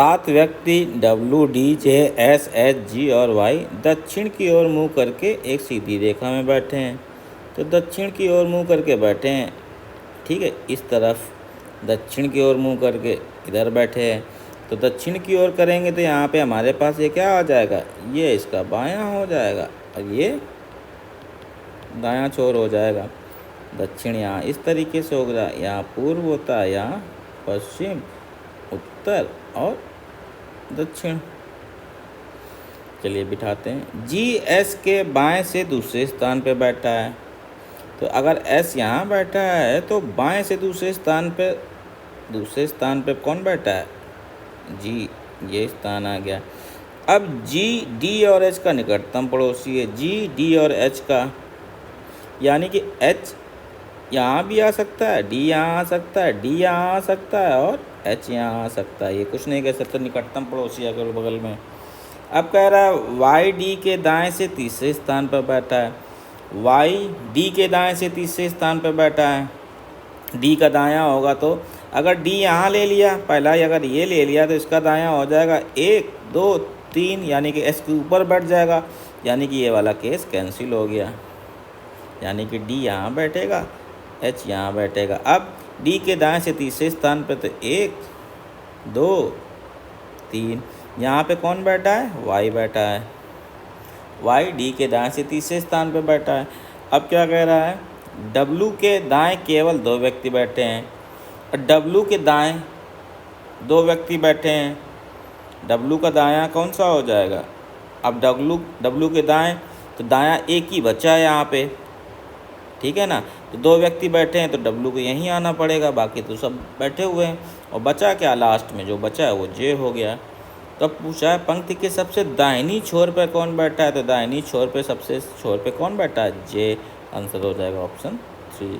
सात व्यक्ति W D J S H G और वाई दक्षिण की ओर मुंह करके एक सीधी रेखा में बैठे हैं। तो दक्षिण की ओर मुंह करके बैठे हैं, ठीक है, इस तरफ दक्षिण की ओर मुंह करके इधर बैठे हैं। तो दक्षिण की ओर करेंगे तो यहाँ पे हमारे पास ये क्या आ जाएगा, ये इसका बायां हो जाएगा और ये दायां छोर हो जाएगा। दक्षिण यहाँ इस तरीके से होगा, यहाँ पूर्व होता है, यहाँ पश्चिम, उत्तर और दक्षिण। चलिए बिठाते हैं। जी एस के बाएं से दूसरे स्थान पे बैठा है। तो अगर एस यहाँ बैठा है तो बाएं से दूसरे स्थान पे कौन बैठा है, जी, ये स्थान आ गया। अब जी डी और एच का निकटतम पड़ोसी है। जी डी और एच का, यानी कि एच यहाँ भी आ सकता है, डी यहाँ आ सकता है, डी यहाँ आ सकता है और एच यहाँ आ सकता है। ये कुछ नहीं कह सकते, निकटतम पड़ोसी अगल बगल में। अब कह रहा है वाई डी के दाएं से तीसरे स्थान पर बैठा है। वाई डी के दाएं से तीसरे स्थान पर बैठा है। डी का दायां होगा तो अगर डी यहाँ ले लिया, पहला ही अगर ये ले लिया तो इसका दायां हो जाएगा 1 2 3, यानी कि एस के ऊपर बैठ जाएगा, यानी कि ये वाला केस कैंसिल हो गया। यानी कि डी यहाँ बैठेगा, एच यहाँ बैठेगा। अब डी के दाएं से तीसरे स्थान पे तो 1 2 3, यहाँ पे कौन बैठा है, वाई बैठा है। वाई डी के दाएं से तीसरे स्थान पे बैठा है। अब क्या कह रहा है, डब्लू के दाएं केवल 2 व्यक्ति बैठे हैं और डब्लू के दाएं 2 व्यक्ति बैठे हैं। डब्लू का दायां कौन सा हो जाएगा, अब डब्लू के दाएं तो दायां एक ही बचा है यहाँ पे, ठीक है ना। तो 2 व्यक्ति बैठे हैं तो डब्लू को यहीं आना पड़ेगा, बाकी तो सब बैठे हुए हैं। और बचा क्या, लास्ट में जो बचा है वो जे हो गया। तो अब पूछा है पंक्ति के सबसे दाहिनी छोर पर कौन बैठा है, तो दाहिनी छोर पे सबसे छोर पे कौन बैठा है, जे। आंसर हो जाएगा ऑप्शन 3।